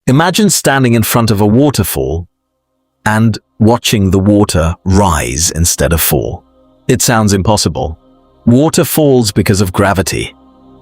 Imagine standing in front of a waterfall and watching the water rise instead of fall. It sounds impossible. Water falls because of gravity.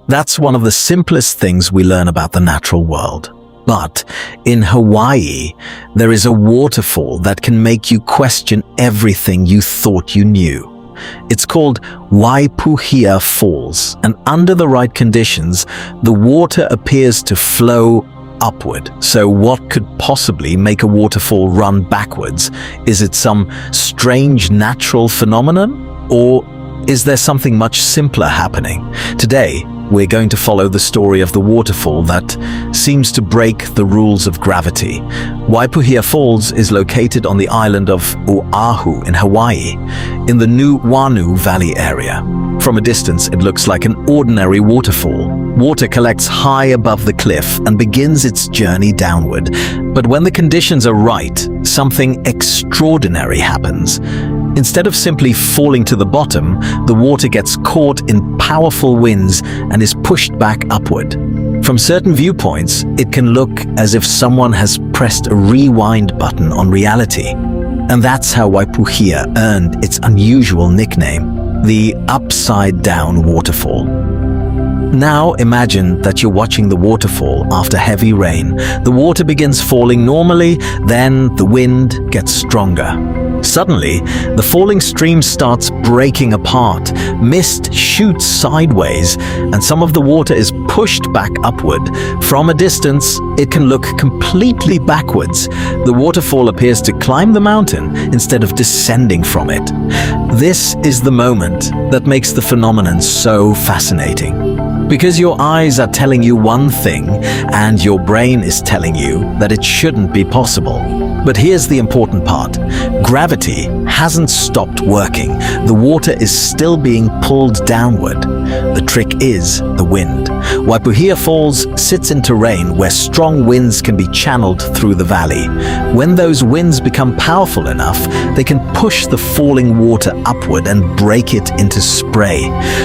That's one of the simplest things we learn about the natural world. But in Hawaii, there is a waterfall that can make you question everything you thought you knew. It's called Waipuhia Falls, and under the right conditions, the water appears to flow upward. So what could possibly make a waterfall run backwards? Is it some strange natural phenomenon? Or is there something much simpler happening? Today, we're going to follow the story of the waterfall that seems to break the rules of gravity. Waipuhia Falls is located on the island of Oahu in Hawaii, in the Nuuanu Valley area. From a distance, it looks like an ordinary waterfall. Water collects high above the cliff and begins its journey downward. But when the conditions are right, something extraordinary happens. Instead of simply falling to the bottom, the water gets caught in powerful winds and is pushed back upward. From certain viewpoints, it can look as if someone has pressed a rewind button on reality. And that's how Waipuhia earned its unusual nickname, the upside-down waterfall. Now imagine that you're watching the waterfall after heavy rain. The water begins falling normally, then the wind gets stronger. Suddenly, the falling stream starts breaking apart. Mist shoots sideways, and some of the water is pushed back upward. From a distance, it can look completely backwards. The waterfall appears to climb the mountain instead of descending from it. This is the moment that makes the phenomenon so fascinating. Because your eyes are telling you one thing, and your brain is telling you that it shouldn't be possible. But here's the important part. Gravity hasn't stopped working. The water is still being pulled downward. The trick is the wind. Waipuhia Falls sits in terrain where strong winds can be channeled through the valley. When those winds become powerful enough, they can push the falling water upward and break it into spray.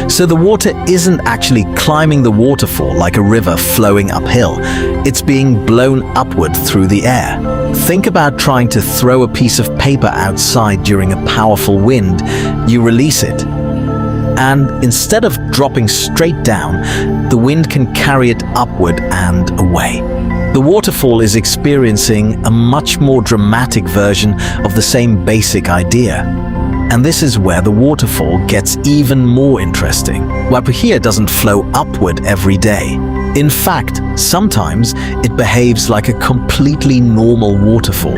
So the water isn't actually climbing the waterfall like a river flowing uphill. It's being blown upward through the air. Think about trying to throw a piece of paper outside during a powerful wind. You release it, and instead of dropping straight down, the wind can carry it upward and away. The waterfall is experiencing a much more dramatic version of the same basic idea. And this is where the waterfall gets even more interesting. Waipuhia doesn't flow upward every day. In fact, sometimes it behaves like a completely normal waterfall.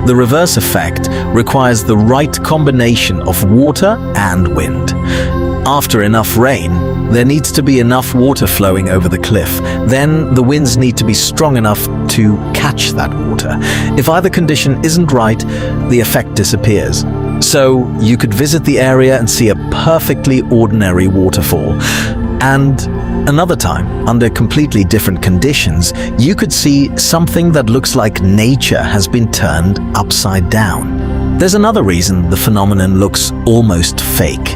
The reverse effect requires the right combination of water and wind. After enough rain, there needs to be enough water flowing over the cliff. Then the winds need to be strong enough to catch that water. If either condition isn't right, the effect disappears. So you could visit the area and see a perfectly ordinary waterfall. And another time, under completely different conditions, you could see something that looks like nature has been turned upside down. There's another reason the phenomenon looks almost fake.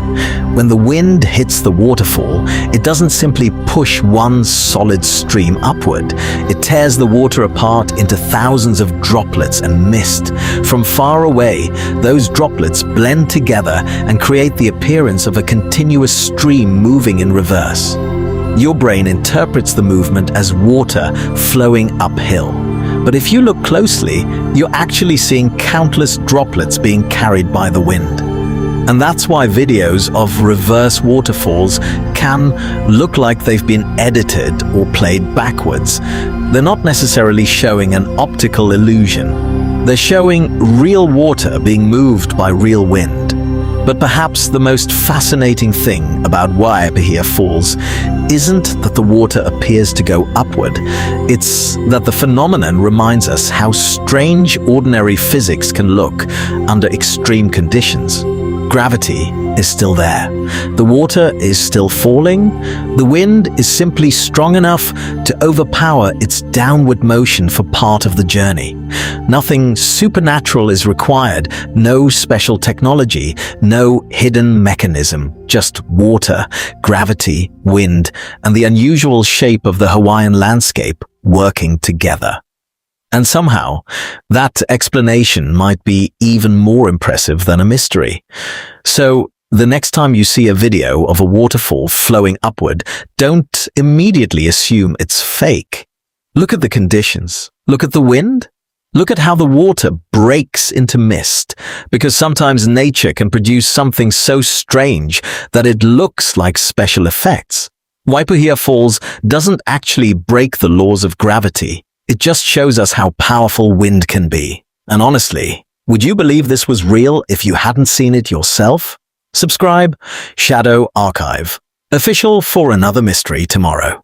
When the wind hits the waterfall, it doesn't simply push one solid stream upward. It tears the water apart into thousands of droplets and mist. From far away, those droplets blend together and create the appearance of a continuous stream moving in reverse. Your brain interprets the movement as water flowing uphill. But if you look closely, you're actually seeing countless droplets being carried by the wind. And that's why videos of reverse waterfalls can look like they've been edited or played backwards. They're not necessarily showing an optical illusion. They're showing real water being moved by real wind. But perhaps the most fascinating thing about Waipuhia Falls isn't that the water appears to go upward. It's that the phenomenon reminds us how strange ordinary physics can look under extreme conditions. Gravity is still there. The water is still falling. The wind is simply strong enough to overpower its downward motion for part of the journey. Nothing supernatural is required, no special technology, no hidden mechanism, just water, gravity, wind, and the unusual shape of the Hawaiian landscape working together. And somehow, that explanation might be even more impressive than a mystery. So, the next time you see a video of a waterfall flowing upward, don't immediately assume it's fake. Look at the conditions. Look at the wind. Look at how the water breaks into mist, because sometimes nature can produce something so strange that it looks like special effects. Waipuhia Falls doesn't actually break the laws of gravity. It just shows us how powerful wind can be. And honestly, would you believe this was real if you hadn't seen it yourself? Subscribe, Shadow Archive. Official for another mystery tomorrow.